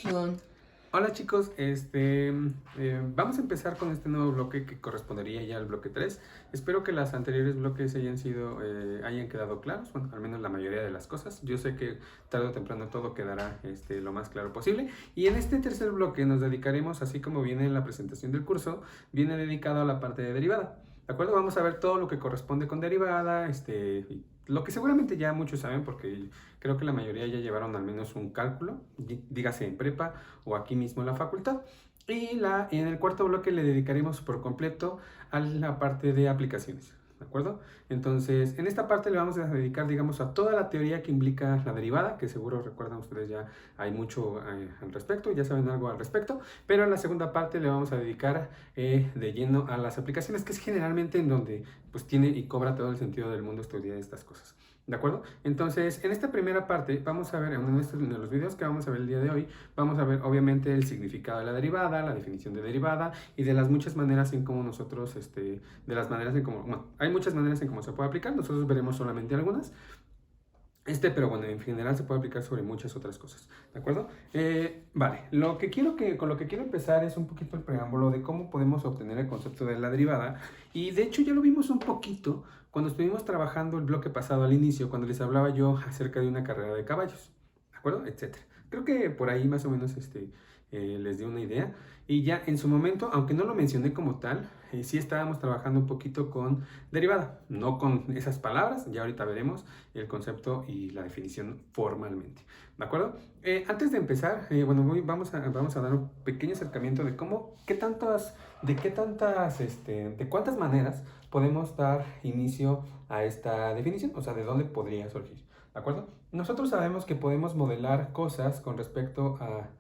acción. Hola chicos, vamos a empezar con este nuevo bloque que correspondería ya al bloque 3. Espero que los anteriores bloques hayan quedado claros, bueno, al menos la mayoría de las cosas. Yo sé que tarde o temprano todo quedará lo más claro posible. Y en este tercer bloque nos dedicaremos, así como viene en la presentación del curso, viene dedicado a la parte de derivada. ¿De acuerdo? Vamos a ver todo lo que corresponde con derivada, lo que seguramente ya muchos saben porque creo que la mayoría ya llevaron al menos un cálculo, dígase en prepa o aquí mismo en la facultad. En el cuarto bloque le dedicaremos por completo a la parte de aplicaciones. ¿De acuerdo? Entonces, en esta parte le vamos a dedicar, digamos, a toda la teoría que implica la derivada, que seguro recuerdan ustedes ya hay mucho al respecto, ya saben algo al respecto, pero en la segunda parte le vamos a dedicar de lleno a las aplicaciones, que es generalmente en donde pues tiene y cobra todo el sentido del mundo estudiar estas cosas. ¿De acuerdo? Entonces, en esta primera parte vamos a ver, en uno de los videos que vamos a ver el día de hoy, vamos a ver obviamente el significado de la derivada, la definición de derivada y de las muchas maneras en cómo nosotros, de las maneras en cómo, bueno, hay muchas maneras en cómo se puede aplicar, nosotros veremos solamente algunas. Pero bueno, en general se puede aplicar sobre muchas otras cosas, ¿de acuerdo? Vale, con lo que quiero empezar es un poquito el preámbulo de cómo podemos obtener el concepto de la derivada. Y de hecho ya lo vimos un poquito cuando estuvimos trabajando el bloque pasado al inicio, cuando les hablaba yo acerca de una carrera de caballos, ¿de acuerdo? Etcétera. Creo que por ahí más o menos les di una idea. Y ya en su momento, aunque no lo mencioné como tal, sí estábamos trabajando un poquito con derivada, no con esas palabras, ya ahorita veremos el concepto y la definición formalmente, ¿de acuerdo? Antes de empezar, vamos a dar un pequeño acercamiento de de cuántas maneras podemos dar inicio a esta definición, o sea, de dónde podría surgir, ¿de acuerdo? Nosotros sabemos que podemos modelar cosas con respecto a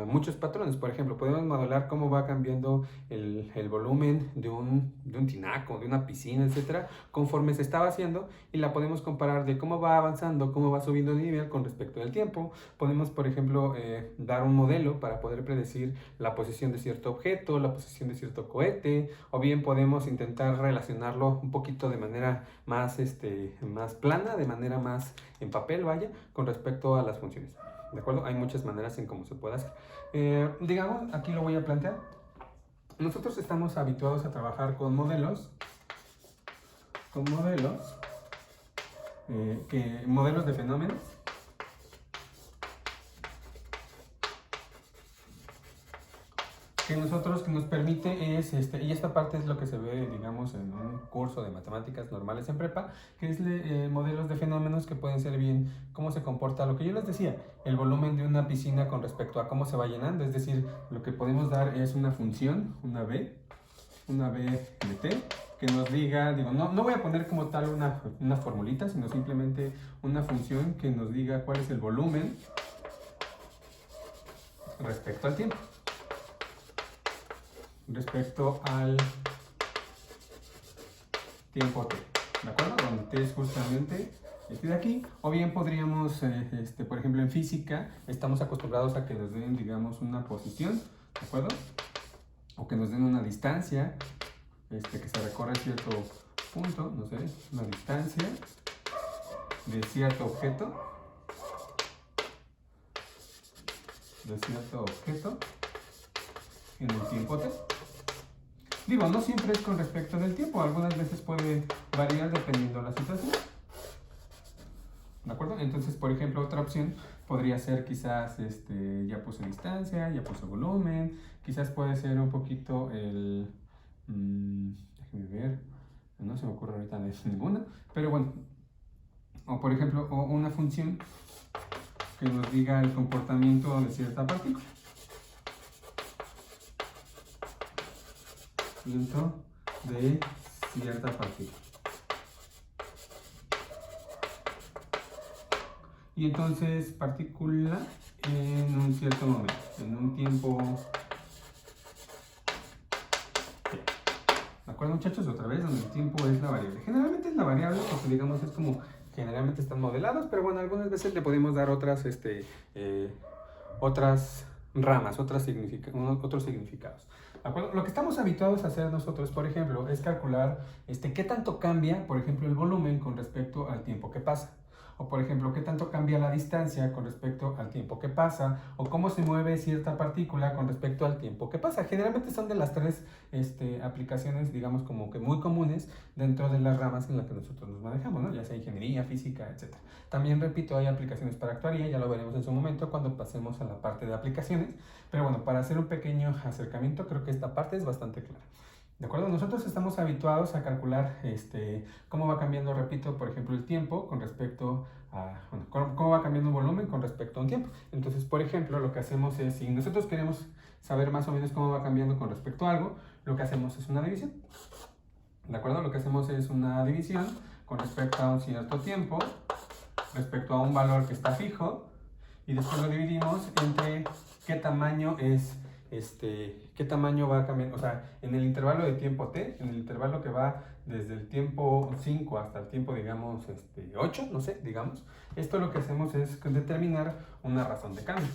muchos patrones. Por ejemplo, podemos modelar cómo va cambiando el volumen de un tinaco, de una piscina, etcétera, conforme se está vaciando, y la podemos comparar de cómo va avanzando, cómo va subiendo de nivel con respecto al tiempo. Podemos, por ejemplo, dar un modelo para poder predecir la posición de cierto objeto, la posición de cierto cohete, o bien podemos intentar relacionarlo un poquito de manera más plana, de manera más en papel, vaya, con respecto a las funciones. ¿De acuerdo? Hay muchas maneras en cómo se puede hacer. Digamos, aquí lo voy a plantear. Nosotros estamos habituados a trabajar con modelos, modelos de fenómenos, que nos permite es, y esta parte es lo que se ve, digamos, en un curso de matemáticas normales en prepa, que es modelos de fenómenos que pueden ser bien cómo se comporta, lo que yo les decía, el volumen de una piscina con respecto a cómo se va llenando, es decir, lo que podemos dar es una función, una b de t, que nos diga, no voy a poner como tal una formulita, sino simplemente una función que nos diga cuál es el volumen respecto al tiempo. Respecto al tiempo t, ¿de acuerdo? Donde t es justamente este de aquí. O bien podríamos, por ejemplo, en física estamos acostumbrados a que nos den, digamos, una posición, ¿de acuerdo? O que nos den una distancia, que se recorre cierto punto, no sé, una distancia de cierto objeto, en el tiempo t. Digo, no siempre es con respecto del tiempo, algunas veces puede variar dependiendo de la situación. ¿De acuerdo? Entonces, por ejemplo, otra opción podría ser quizás, ya puse distancia, ya puse volumen, quizás puede ser un poquito déjenme ver, no se me ocurre ahorita ninguna, pero bueno, o por ejemplo, una función que nos diga el comportamiento de cierta partícula. Dentro de cierta partícula. Y entonces partícula en un cierto momento, en un tiempo. ¿De acuerdo, muchachos? Otra vez, donde el tiempo es la variable. Generalmente es la variable porque, digamos, es como generalmente están modelados, pero bueno, algunas veces le podemos dar otras ramas, otros significados. ¿De acuerdo? Lo que estamos habituados a hacer nosotros, por ejemplo, es calcular qué tanto cambia, por ejemplo, el volumen con respecto al tiempo que pasa. O por ejemplo, qué tanto cambia la distancia con respecto al tiempo que pasa, o cómo se mueve cierta partícula con respecto al tiempo que pasa. Generalmente son de las tres aplicaciones, digamos, como que muy comunes dentro de las ramas en las que nosotros nos manejamos, ¿no? Ya sea ingeniería, física, etc. También, repito, hay aplicaciones para actuaría, ya lo veremos en su momento cuando pasemos a la parte de aplicaciones. Pero bueno, para hacer un pequeño acercamiento, creo que esta parte es bastante clara. ¿De acuerdo? Nosotros estamos habituados a calcular cómo va cambiando, repito, por ejemplo, el tiempo con respecto a, bueno, cómo va cambiando un volumen con respecto a un tiempo. Entonces, por ejemplo, lo que hacemos es, si nosotros queremos saber más o menos cómo va cambiando con respecto a algo, lo que hacemos es una división. ¿De acuerdo? Lo que hacemos es una división con respecto a un cierto tiempo, respecto a un valor que está fijo, y después lo dividimos entre qué tamaño es qué tamaño va cambiando, o sea, en el intervalo de tiempo t, en el intervalo que va desde el tiempo 5 hasta el tiempo, digamos, 8, no sé, digamos. Esto lo que hacemos es determinar una razón de cambio.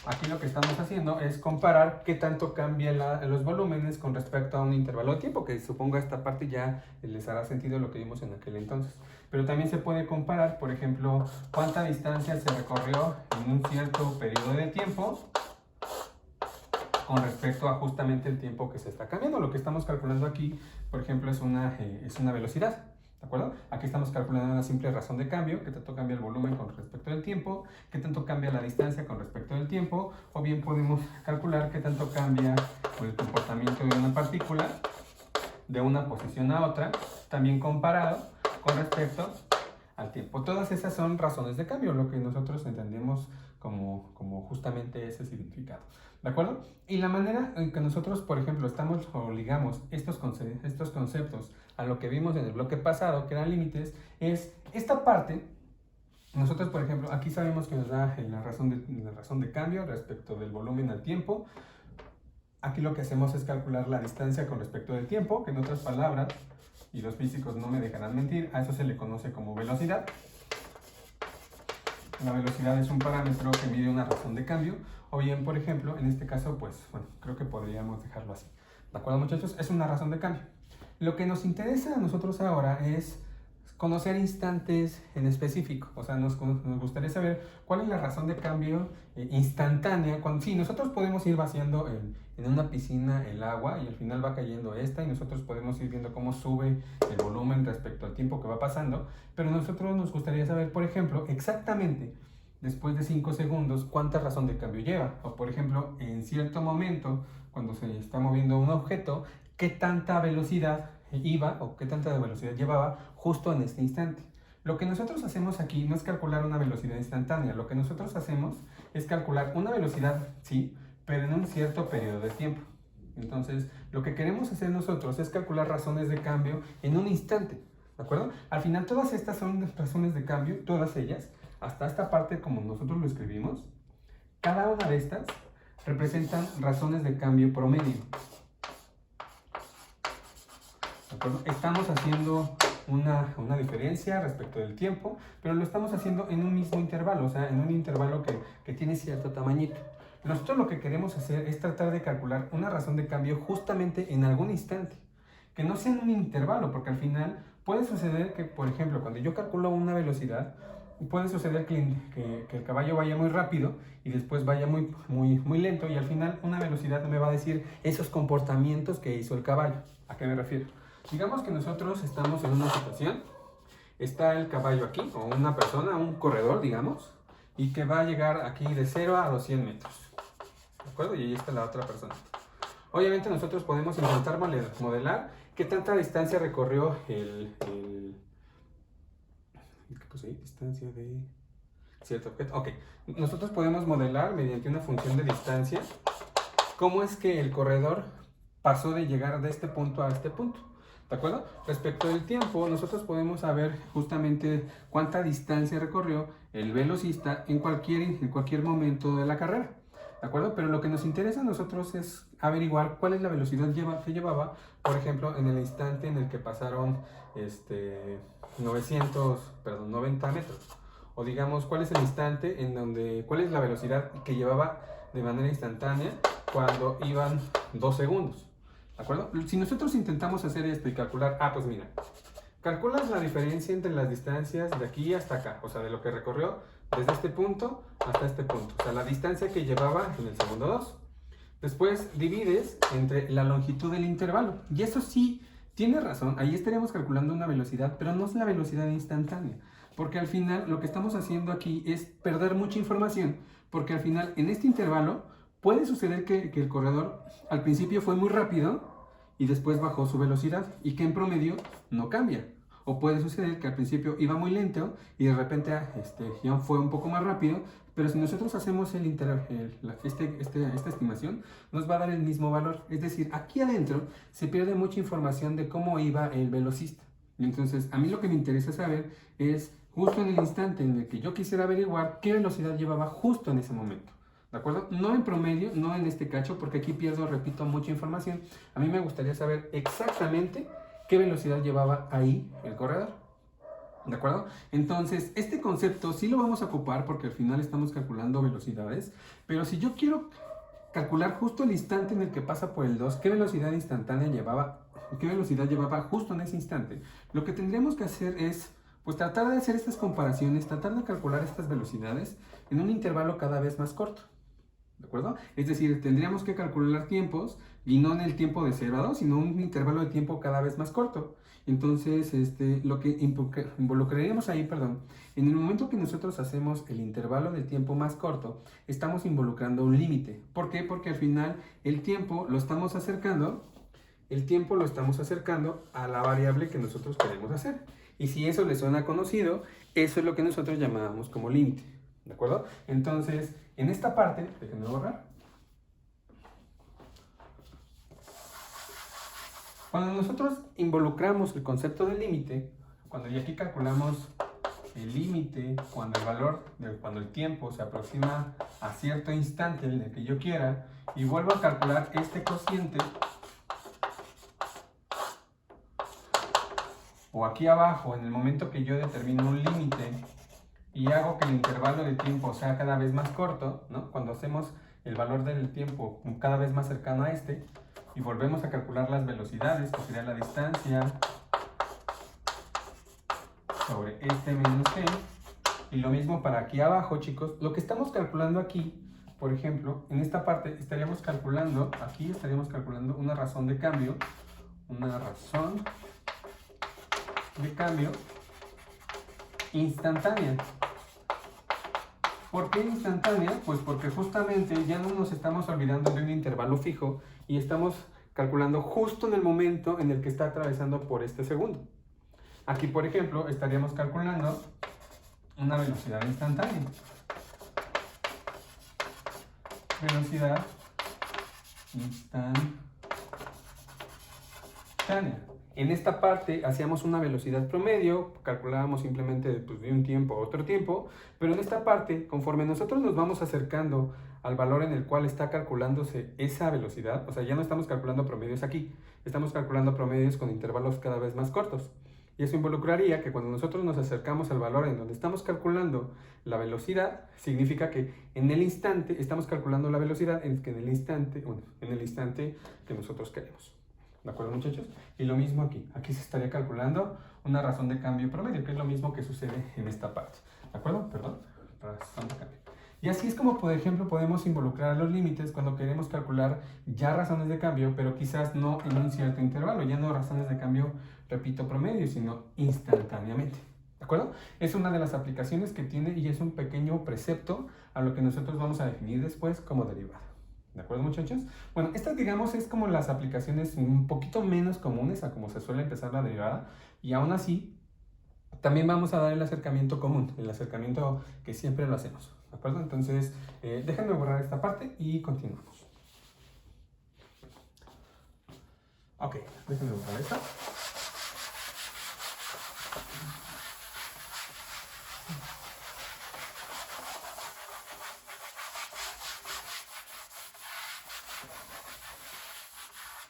Aquí lo que estamos haciendo es comparar qué tanto cambia los volúmenes con respecto a un intervalo de tiempo, que supongo esta parte ya les hará sentido lo que vimos en aquel entonces. Pero también se puede comparar, por ejemplo, cuánta distancia se recorrió en un cierto periodo de tiempo con respecto a justamente el tiempo que se está cambiando. Lo que estamos calculando aquí, por ejemplo, es una velocidad. ¿De acuerdo? Aquí estamos calculando una simple razón de cambio, qué tanto cambia el volumen con respecto al tiempo, qué tanto cambia la distancia con respecto al tiempo, o bien podemos calcular qué tanto cambia el comportamiento de una partícula de una posición a otra, también comparado con respecto al tiempo. Todas esas son razones de cambio, lo que nosotros entendemos como justamente ese significado. ¿De acuerdo? Y la manera en que nosotros, por ejemplo, estamos o ligamos estos conceptos a lo que vimos en el bloque pasado, que eran límites, es esta parte. Nosotros, por ejemplo, aquí sabemos que nos da la razón de cambio respecto del volumen al tiempo. Aquí lo que hacemos es calcular la distancia con respecto del tiempo, que en otras palabras, y los físicos no me dejarán mentir, a eso se le conoce como velocidad. La velocidad es un parámetro que mide una razón de cambio, o bien, por ejemplo, en este caso, pues, bueno, creo que podríamos dejarlo así. ¿De acuerdo, muchachos? Es una razón de cambio. Lo que nos interesa a nosotros ahora es conocer instantes en específico. O sea, nos gustaría saber cuál es la razón de cambio instantánea. Sí, nosotros podemos ir vaciando en una piscina el agua y al final va cayendo esta y nosotros podemos ir viendo cómo sube el volumen respecto al tiempo que va pasando, pero nosotros nos gustaría saber, por ejemplo, exactamente después de 5 segundos cuánta razón de cambio lleva. O por ejemplo, en cierto momento, cuando se está moviendo un objeto, qué tanta velocidad iba o qué tanta velocidad llevaba justo en este instante. Lo que nosotros hacemos aquí no es calcular una velocidad instantánea, lo que nosotros hacemos es calcular una velocidad, sí, pero en un cierto periodo de tiempo. Entonces, lo que queremos hacer nosotros es calcular razones de cambio en un instante, ¿de acuerdo? Al final, todas estas son razones de cambio, todas ellas, hasta esta parte como nosotros lo escribimos, cada una de estas representan razones de cambio promedio. ¿De acuerdo? Estamos haciendo una diferencia respecto del tiempo, pero lo estamos haciendo en un mismo intervalo, o sea, en un intervalo que tiene cierto tamañito. Nosotros lo que queremos hacer es tratar de calcular una razón de cambio justamente en algún instante, que no sea en un intervalo, porque al final puede suceder que, por ejemplo, cuando yo calculo una velocidad, puede suceder que el caballo vaya muy rápido y después vaya muy lento, y al final una velocidad me va a decir esos comportamientos que hizo el caballo. ¿A qué me refiero? Digamos que nosotros estamos en una situación, está el caballo aquí, o una persona, un corredor, digamos, y que va a llegar aquí de 0 a los 100 metros. ¿De acuerdo? Y ahí está la otra persona. Obviamente nosotros podemos intentar modelar qué tanta distancia recorrió ¿qué puse ahí? Distancia de cierto objeto. Ok, nosotros podemos modelar mediante una función de distancia cómo es que el corredor pasó de llegar de este punto a este punto. ¿De acuerdo? Respecto del tiempo, nosotros podemos saber justamente cuánta distancia recorrió el velocista en cualquier momento de la carrera. ¿De acuerdo? Pero lo que nos interesa a nosotros es averiguar cuál es la velocidad que llevaba, por ejemplo, en el instante en el que pasaron 90 metros. O digamos, cuál es el instante cuál es la velocidad que llevaba de manera instantánea cuando iban 2 segundos. ¿De acuerdo? Si nosotros intentamos hacer esto y calcular, pues mira, calculas la diferencia entre las distancias de aquí hasta acá, o sea, de lo que recorrió desde este punto hasta este punto, o sea, la distancia que llevaba en el segundo 2. Después divides entre la longitud del intervalo, y eso sí, tiene razón, ahí estaríamos calculando una velocidad, pero no es la velocidad instantánea, porque al final lo que estamos haciendo aquí es perder mucha información, porque al final en este intervalo puede suceder que el corredor al principio fue muy rápido y después bajó su velocidad y que en promedio no cambia. O puede suceder que al principio iba muy lento y de repente ya fue un poco más rápido, pero si nosotros hacemos esta estimación, nos va a dar el mismo valor. Es decir, aquí adentro se pierde mucha información de cómo iba el velocista. Entonces, a mí lo que me interesa saber es justo en el instante en el que yo quisiera averiguar qué velocidad llevaba justo en ese momento. ¿De acuerdo? No en promedio, no en este cacho, porque aquí pierdo, repito, mucha información. A mí me gustaría saber exactamente qué velocidad llevaba ahí el corredor. ¿De acuerdo? Entonces, este concepto sí lo vamos a ocupar porque al final estamos calculando velocidades, pero si yo quiero calcular justo el instante en el que pasa por el 2, qué velocidad instantánea llevaba, qué velocidad llevaba justo en ese instante, lo que tendríamos que hacer es pues tratar de hacer estas comparaciones, tratar de calcular estas velocidades en un intervalo cada vez más corto. ¿De acuerdo? Es decir, tendríamos que calcular tiempos y no en el tiempo de 0 a 2, sino un intervalo de tiempo cada vez más corto. Entonces, lo que involucraríamos ahí, en el momento que nosotros hacemos el intervalo de tiempo más corto, estamos involucrando un límite. ¿Por qué? Porque al final el tiempo lo estamos acercando a la variable que nosotros queremos hacer. Y si eso le suena conocido, eso es lo que nosotros llamábamos como límite. ¿De acuerdo? Entonces, en esta parte, déjenme borrar. Cuando nosotros involucramos el concepto del límite, cuando ya aquí calculamos el límite, cuando el tiempo se aproxima a cierto instante en el que yo quiera, y vuelvo a calcular este cociente, o aquí abajo, en el momento que yo determino un límite, y hago que el intervalo de tiempo sea cada vez más corto, ¿no? Cuando hacemos el valor del tiempo cada vez más cercano a y volvemos a calcular las velocidades, que sería la distancia sobre menos t, y lo mismo para aquí abajo, chicos. Lo que estamos calculando aquí, por ejemplo, en esta parte estaríamos calculando una razón de cambio instantánea. ¿Por qué instantánea? Pues porque justamente ya no nos estamos olvidando de un intervalo fijo y estamos calculando justo en el momento en el que está atravesando por este segundo. Aquí, por ejemplo, estaríamos calculando una velocidad instantánea. Velocidad instantánea. En esta parte hacíamos una velocidad promedio, calculábamos simplemente de un tiempo a otro tiempo, pero en esta parte, conforme nosotros nos vamos acercando al valor en el cual está calculándose esa velocidad, o sea, ya no estamos calculando promedios aquí, estamos calculando promedios con intervalos cada vez más cortos. Y eso involucraría que cuando nosotros nos acercamos al valor en donde estamos calculando la velocidad, significa que en el instante estamos calculando la velocidad en el instante que nosotros queremos. ¿De acuerdo, muchachos? Y lo mismo aquí. Aquí se estaría calculando una razón de cambio promedio, que es lo mismo que sucede en esta parte. ¿De acuerdo? Perdón. Razón de cambio. Y así es como, por ejemplo, podemos involucrar los límites cuando queremos calcular ya razones de cambio, pero quizás no en un cierto intervalo, ya no razones de cambio, repito, promedio, sino instantáneamente. ¿De acuerdo? Es una de las aplicaciones que tiene y es un pequeño precepto a lo que nosotros vamos a definir después como derivada. ¿De acuerdo, muchachos? Bueno, estas, digamos, es como las aplicaciones un poquito menos comunes a como se suele empezar la derivada, y aún así también vamos a dar el acercamiento común, el acercamiento que siempre lo hacemos. ¿De acuerdo? Entonces, déjenme borrar esta parte y continuamos. Ok, déjenme borrar esta.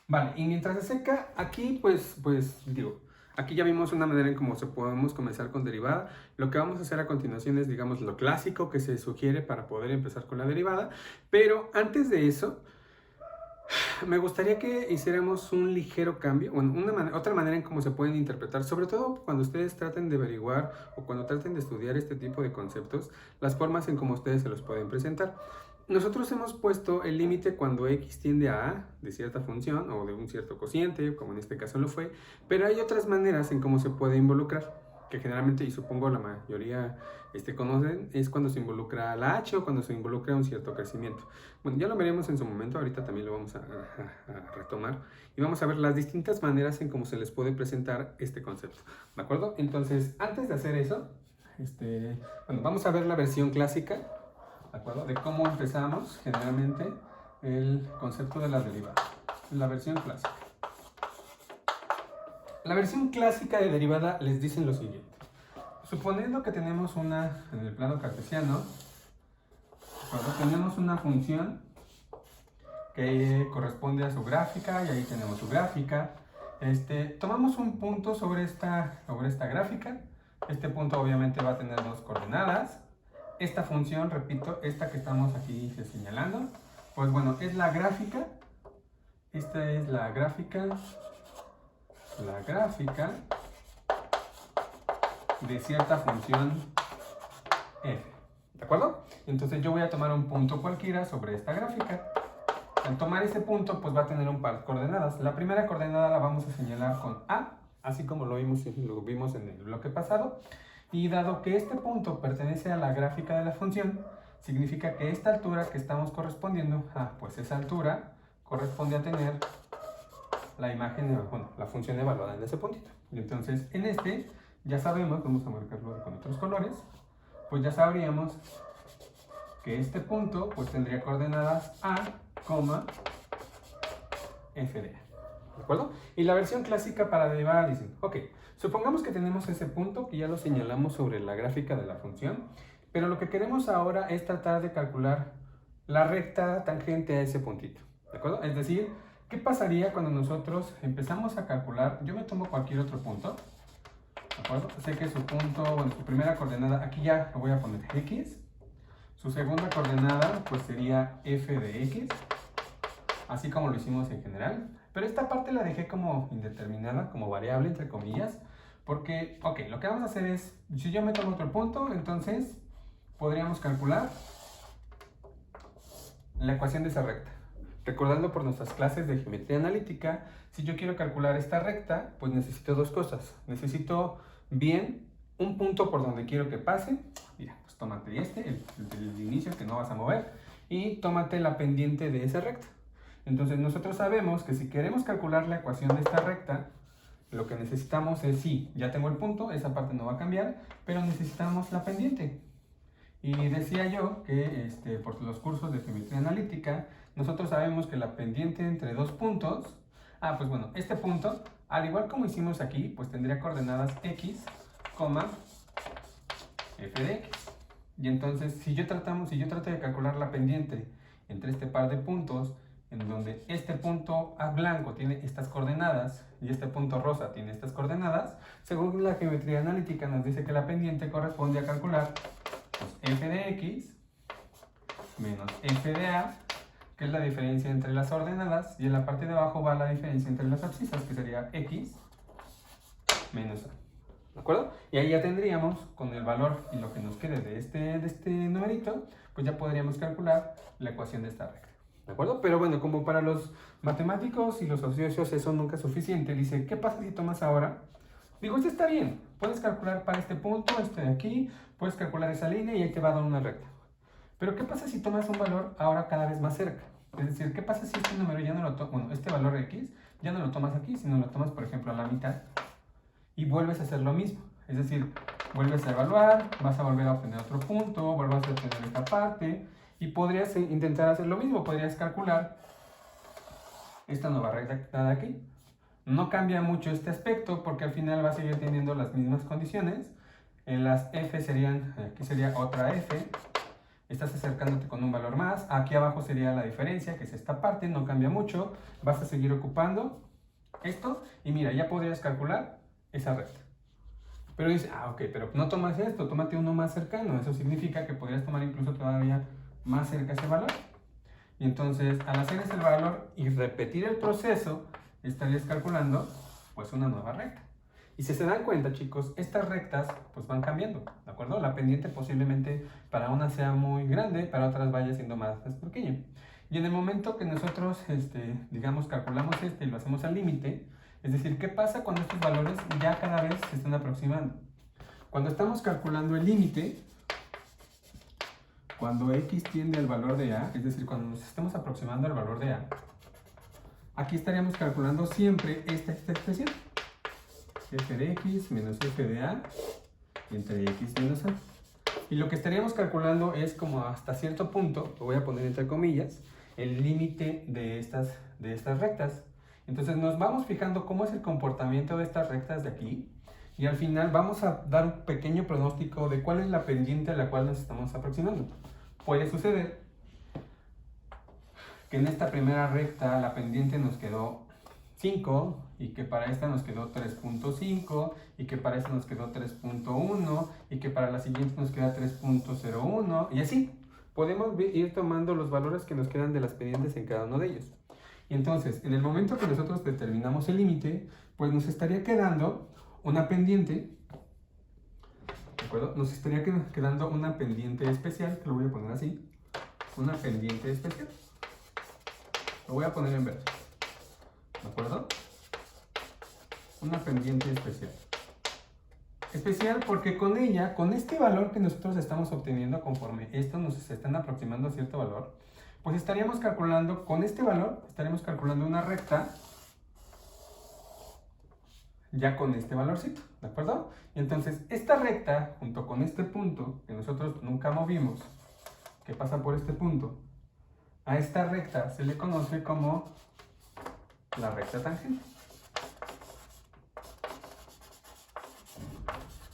Vale, y mientras se seca, aquí aquí ya vimos una manera en cómo podemos comenzar con derivada. Lo que vamos a hacer a continuación es, digamos, lo clásico que se sugiere para poder empezar con la derivada. Pero antes de eso, Me gustaría que hiciéramos un ligero cambio, bueno, otra manera en cómo se pueden interpretar, sobre todo cuando ustedes traten de averiguar o cuando traten de estudiar este tipo de conceptos, las formas en cómo ustedes se los pueden presentar. Nosotros hemos puesto el límite cuando x tiende a de cierta función o de un cierto cociente, como en este caso lo fue, pero hay otras maneras en cómo se puede involucrar, que generalmente, y supongo la mayoría conocen, es cuando se involucra la h o cuando se involucra un cierto crecimiento. Bueno, ya lo veremos en su momento, ahorita también lo vamos a retomar y vamos a ver las distintas maneras en cómo se les puede presentar este concepto, ¿de acuerdo? Entonces, antes de hacer eso, bueno, vamos a ver la versión clásica, ¿de acuerdo? De cómo empezamos generalmente el concepto de la derivada, la versión clásica. La versión clásica de derivada les dicen lo siguiente. Suponiendo que tenemos una, en el plano cartesiano, tenemos una función que corresponde a su gráfica y ahí tenemos su gráfica. Tomamos un punto sobre esta gráfica. Este punto obviamente va a tener dos coordenadas. Esta función, repito, esta que estamos aquí señalando, pues bueno, es la gráfica. Esta es la gráfica de cierta función f, ¿de acuerdo? Entonces yo voy a tomar un punto cualquiera sobre esta gráfica. Al tomar ese punto, pues va a tener un par de coordenadas. La primera coordenada la vamos a señalar con a, así como lo vimos en el bloque pasado. Y dado que este punto pertenece a la gráfica de la función, significa que esta altura que estamos correspondiendo, pues esa altura corresponde a tener la imagen, bueno, la función evaluada en ese puntito. Y entonces en ya sabemos, vamos a marcarlo con otros colores, pues ya sabríamos que este punto pues tendría coordenadas a, f de a, ¿de acuerdo? Y la versión clásica para derivar dicen, ok, supongamos que tenemos ese punto que ya lo señalamos sobre la gráfica de la función, pero lo que queremos ahora es tratar de calcular la recta tangente a ese puntito, ¿de acuerdo? Es decir, ¿qué pasaría cuando nosotros empezamos a calcular? Yo me tomo cualquier otro punto, ¿de acuerdo? Sé que su punto, bueno, su primera coordenada, aquí ya lo voy a poner x. Su segunda coordenada, pues sería f de x, así como lo hicimos en general. Pero esta parte la dejé como indeterminada, como variable, entre comillas, porque, ok, lo que vamos a hacer es, si yo me tomo otro punto, entonces podríamos calcular la ecuación de esa recta. Recordando por nuestras clases de geometría analítica, si yo quiero calcular esta recta, pues necesito dos cosas. Necesito bien un punto por donde quiero que pase. Mira, pues tómate el inicio que no vas a mover, y tómate la pendiente de esa recta. Entonces nosotros sabemos que si queremos calcular la ecuación de esta recta, lo que necesitamos es, sí, ya tengo el punto, esa parte no va a cambiar, pero necesitamos la pendiente. Y decía yo que por los cursos de geometría analítica, nosotros sabemos que la pendiente entre dos puntos, pues bueno, este punto, al igual como hicimos aquí, pues tendría coordenadas x, f de x. Y entonces, si yo trato de calcular la pendiente entre este par de puntos, en donde este punto a blanco tiene estas coordenadas y este punto rosa tiene estas coordenadas, según la geometría analítica nos dice que la pendiente corresponde a calcular pues, f de x menos f de a, que es la diferencia entre las ordenadas, y en la parte de abajo va la diferencia entre las abscisas, que sería x menos a. ¿De acuerdo? Y ahí ya tendríamos, con el valor y lo que nos quede de este numerito, pues ya podríamos calcular la ecuación de esta recta. ¿De acuerdo? Pero bueno, como para los matemáticos y los ociosos eso nunca es suficiente, dice, ¿qué pasa si tomas ahora? Digo, esto está bien, puedes calcular para este punto, de aquí, puedes calcular esa línea y ahí te va a dar una recta. Pero ¿qué pasa si tomas un valor ahora cada vez más cerca? Es decir, ¿qué pasa si este número ya no lo tomas, bueno, este valor x, ya no lo tomas aquí, sino lo tomas, por ejemplo, a la mitad? Y vuelves a hacer lo mismo. Es decir, vuelves a evaluar, vas a volver a obtener otro punto, vuelves a obtener esta parte, y podrías intentar hacer lo mismo, podrías calcular esta nueva recta de aquí. No cambia mucho este aspecto porque al final va a seguir teniendo las mismas condiciones. En las f serían, aquí sería otra f, estás acercándote con un valor más, aquí abajo sería la diferencia, que es esta parte, no cambia mucho, vas a seguir ocupando esto, y mira, ya podrías calcular esa recta. Pero dice, ok, pero no tomas esto, tómate uno más cercano, eso significa que podrías tomar incluso todavía más cerca ese valor. Y entonces, al hacer ese valor y repetir el proceso, estarías calculando pues una nueva recta. Y si se dan cuenta, chicos, estas rectas pues van cambiando, ¿de acuerdo? La pendiente posiblemente para una sea muy grande, para otras vaya siendo más pequeña. Y en el momento que nosotros, digamos, calculamos y lo hacemos al límite, es decir, ¿qué pasa cuando estos valores ya cada vez se están aproximando? Cuando estamos calculando el límite, cuando x tiende al valor de a, es decir, cuando nos estemos aproximando al valor de a, aquí estaríamos calculando siempre esta expresión. F de x menos f de a entre x menos a. Y lo que estaríamos calculando es como hasta cierto punto, lo voy a poner entre comillas, el límite de estas rectas. Entonces nos vamos fijando cómo es el comportamiento de estas rectas de aquí. Y al final vamos a dar un pequeño pronóstico de cuál es la pendiente a la cual nos estamos aproximando. Puede suceder que en esta primera recta la pendiente nos quedó 5 y que para esta nos quedó 3.5 y que para esta nos quedó 3.1 y que para la siguiente nos queda 3.01 y así. Podemos ir tomando los valores que nos quedan de las pendientes en cada uno de ellos. Y entonces, en el momento que nosotros determinamos el límite, pues nos estaría quedando una pendiente, ¿de acuerdo? Nos estaría quedando una pendiente especial, que lo voy a poner así, una pendiente especial. Lo voy a poner en verde, ¿de acuerdo? Una pendiente especial. Especial porque con ella, con este valor que nosotros estamos obteniendo conforme esto nos se están aproximando a cierto valor, pues estaríamos calculando, con este valor, estaremos calculando una recta ya con este valorcito, ¿de acuerdo? Y entonces esta recta, junto con este punto que nosotros nunca movimos, que pasa por este punto, a esta recta se le conoce como la recta tangente.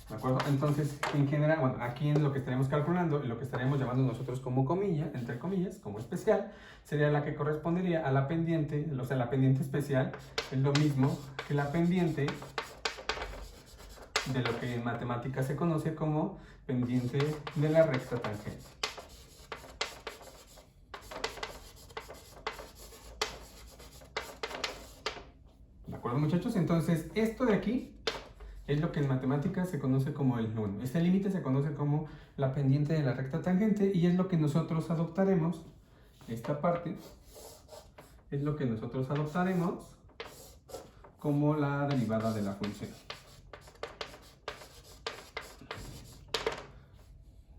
¿De acuerdo? Entonces, en general, bueno, aquí en lo que estaremos calculando, y lo que estaremos llamando nosotros como comilla, entre comillas, como especial, sería la que correspondería a la pendiente, o sea, la pendiente especial es lo mismo que la pendiente de lo que en matemáticas se conoce como pendiente de la recta tangente. ¿De acuerdo, muchachos? Entonces, esto de aquí es lo que en matemáticas se conoce como el bueno, este límite se conoce como la pendiente de la recta tangente y es lo que nosotros adoptaremos, esta parte, es lo que nosotros adoptaremos como la derivada de la función.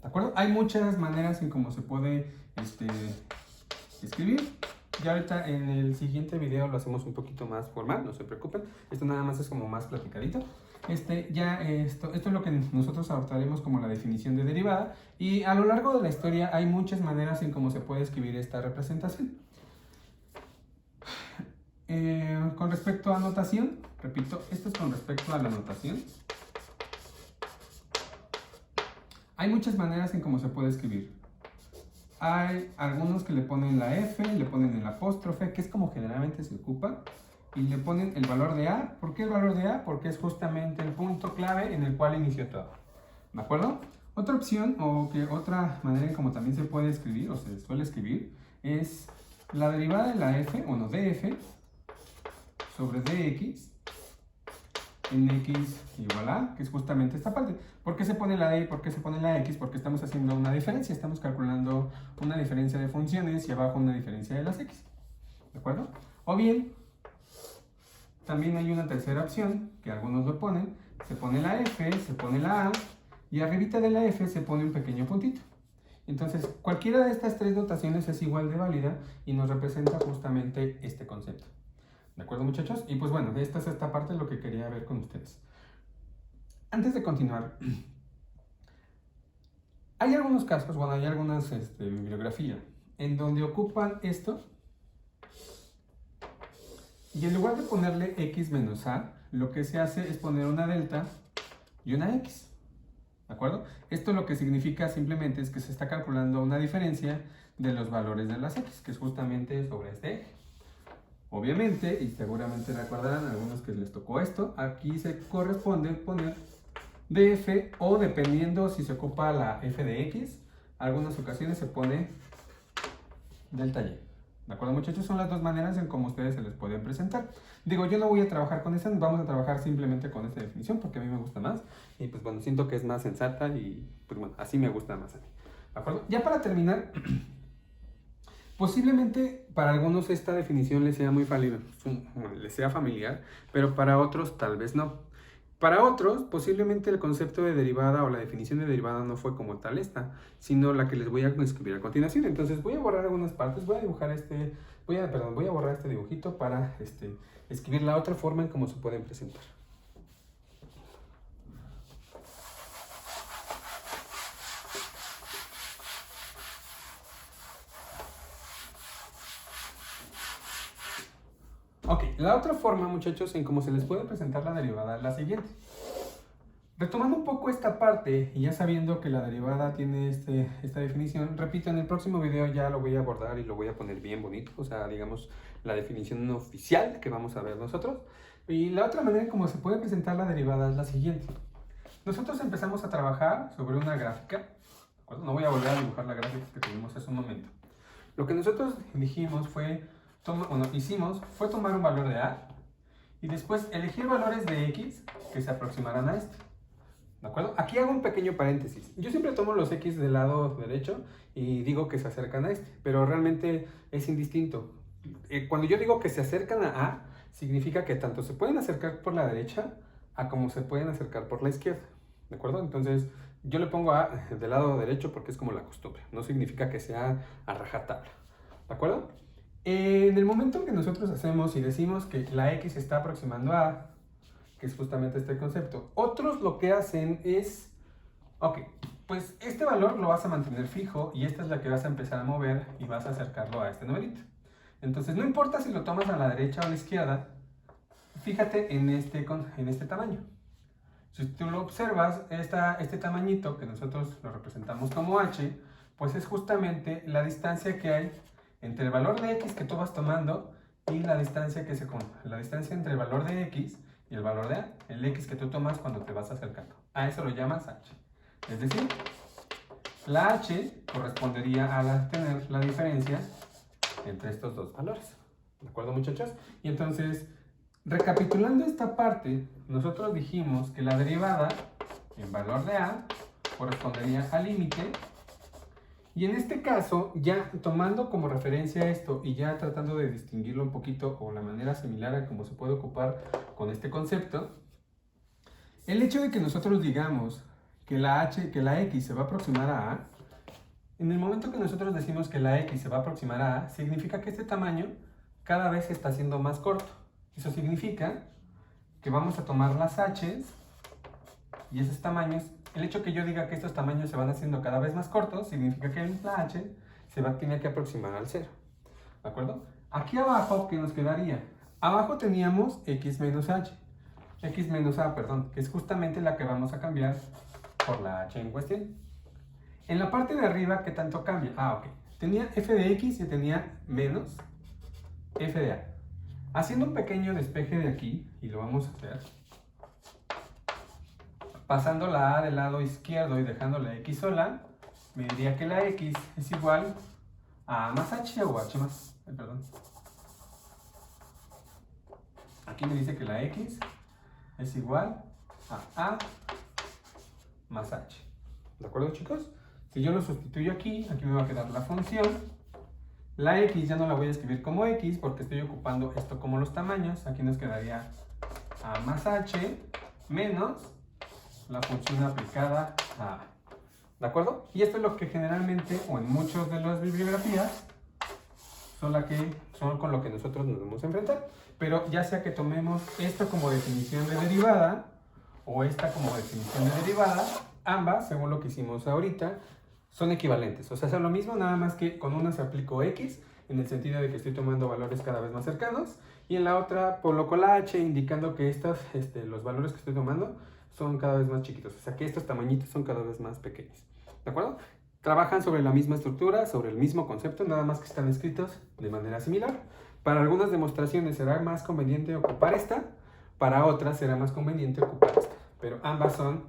¿De acuerdo? Hay muchas maneras en cómo se puede escribir. Ya ahorita en el siguiente video lo hacemos un poquito más formal, no se preocupen. Esto nada más es como más platicadito. Esto es lo que nosotros adoptaremos como la definición de derivada. Y a lo largo de la historia hay muchas maneras en cómo se puede escribir esta representación. Con respecto a notación, repito, esto es con respecto a la notación. Hay muchas maneras en cómo se puede escribir. Hay algunos que le ponen la F, le ponen el apóstrofe, que es como generalmente se ocupa, y le ponen el valor de A. ¿Por qué el valor de A? Porque es justamente el punto clave en el cual inició todo. ¿De acuerdo? Otra opción, o que otra manera en cómo también se puede escribir, o se suele escribir, es la derivada de la F, o no, df, sobre dx, en x igual a, que es justamente esta parte. ¿Por qué se pone la d y por qué se pone la x? Porque estamos haciendo una diferencia, estamos calculando una diferencia de funciones y abajo una diferencia de las x. ¿De acuerdo? O bien, también hay una tercera opción, que algunos lo ponen, se pone la f, se pone la a, y arribita de la f se pone un pequeño puntito. Entonces, cualquiera de estas tres notaciones es igual de válida y nos representa justamente este concepto. ¿De acuerdo, muchachos? Y pues bueno, esta es esta parte de lo que quería ver con ustedes. Antes de continuar, hay algunos casos, bueno, hay algunas bibliografías en donde ocupan esto y en lugar de ponerle x menos a, lo que se hace es poner una delta y una x. ¿De acuerdo? Esto lo que significa simplemente es que se está calculando una diferencia de los valores de las x, que es justamente sobre este eje. Obviamente, y seguramente recordarán algunos que les tocó esto, aquí se corresponde poner df o dependiendo si se ocupa la f de x, algunas ocasiones se pone delta y. ¿De acuerdo, muchachos? Son las dos maneras en cómo ustedes se les pueden presentar. Digo, yo no voy a trabajar con esa, vamos a trabajar simplemente con esta definición porque a mí me gusta más. Y pues bueno, siento que es más sensata y pues bueno, así me gusta más a mí. ¿De acuerdo? Ya para terminar, posiblemente para algunos esta definición les sea les sea familiar, pero para otros tal vez no. Para otros, posiblemente el concepto de derivada o la definición de derivada no fue como tal esta, sino la que les voy a escribir a continuación. Entonces voy a borrar algunas partes, voy a dibujar voy a borrar este dibujito para escribir la otra forma en cómo se pueden presentar. Ok, la otra forma, muchachos, en cómo se les puede presentar la derivada es la siguiente. Retomando un poco esta parte y ya sabiendo que la derivada tiene esta definición, repito, en el próximo video ya lo voy a abordar y lo voy a poner bien bonito, o sea, digamos, la definición oficial que vamos a ver nosotros. Y la otra manera en cómo se puede presentar la derivada es la siguiente. Nosotros empezamos a trabajar sobre una gráfica, ¿de acuerdo? No voy a volver a dibujar la gráfica que tuvimos hace un momento. Lo que nosotros dijimos fue, fue tomar un valor de A y después elegir valores de X que se aproximaran a este. ¿De acuerdo? Aquí hago un pequeño paréntesis. Yo siempre tomo los X del lado derecho y digo que se acercan a este, pero realmente es indistinto. Cuando yo digo que se acercan a, significa que tanto se pueden acercar por la derecha a como se pueden acercar por la izquierda. ¿De acuerdo? Entonces, yo le pongo A del lado derecho porque es como la costumbre. No significa que sea a rajatabla. ¿De acuerdo? En el momento en que nosotros hacemos y decimos que la X se está aproximando a, que es justamente este concepto, otros lo que hacen es, ok, pues este valor lo vas a mantener fijo y esta es la que vas a empezar a mover y vas a acercarlo a este numerito. Entonces, no importa si lo tomas a la derecha o a la izquierda, fíjate en este tamaño. Si tú lo observas, este tamañito que nosotros lo representamos como h, pues es justamente la distancia que hay entre el valor de x que tú vas tomando y la distancia entre el valor de x y el valor de a, el x que tú tomas cuando te vas acercando. A eso lo llamas h. Es decir, la h correspondería a tener la diferencia entre estos dos valores. ¿De acuerdo, muchachos? Y entonces, recapitulando esta parte, nosotros dijimos que la derivada en valor de a correspondería al límite. Y en este caso, ya tomando como referencia esto y ya tratando de distinguirlo un poquito o la manera similar a cómo se puede ocupar con este concepto, el hecho de que nosotros digamos que la x se va a aproximar a a, en el momento que nosotros decimos que la x se va a aproximar a a, significa que este tamaño cada vez está siendo más corto. Eso significa que vamos a tomar las h's y esos tamaños. El hecho que yo diga que estos tamaños se van haciendo cada vez más cortos significa que la h tiene que aproximar al 0. ¿De acuerdo? Aquí abajo, ¿qué nos quedaría? Abajo teníamos x menos a, perdón, que es justamente la que vamos a cambiar por la h en cuestión. En la parte de arriba, ¿qué tanto cambia? Ok. Tenía f de x y tenía menos f de a. Haciendo un pequeño despeje de aquí, y lo vamos a hacer, pasando la a del lado izquierdo y dejando la x sola, me diría que la x es igual a más h o h más, perdón. Aquí me dice que la x es igual a más h. ¿De acuerdo, chicos? Si yo lo sustituyo aquí me va a quedar la función. La x ya no la voy a escribir como x porque estoy ocupando esto como los tamaños. Aquí nos quedaría a más h menos la función aplicada a a. ¿De acuerdo? Y esto es lo que generalmente, o en muchas de las bibliografías, son con lo que nosotros nos vamos a enfrentar. Pero ya sea que tomemos esto como definición de derivada o esta como definición de derivada, ambas, según lo que hicimos ahorita, son equivalentes. O sea, es lo mismo, nada más que con una se aplicó x, en el sentido de que estoy tomando valores cada vez más cercanos, y en la otra coloco la h, indicando que los valores que estoy tomando son cada vez más chiquitos. O sea, que estos tamañitos son cada vez más pequeños. ¿De acuerdo? Trabajan sobre la misma estructura, sobre el mismo concepto, nada más que están escritos de manera similar. Para algunas demostraciones será más conveniente ocupar esta, para otras será más conveniente ocupar esta, pero ambas son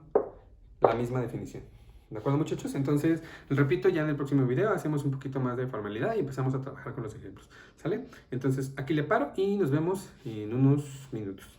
la misma definición. ¿De acuerdo, muchachos? Entonces, repito, ya en el próximo video hacemos un poquito más de formalidad y empezamos a trabajar con los ejemplos. ¿Sale? Entonces, aquí le paro y nos vemos en unos minutos.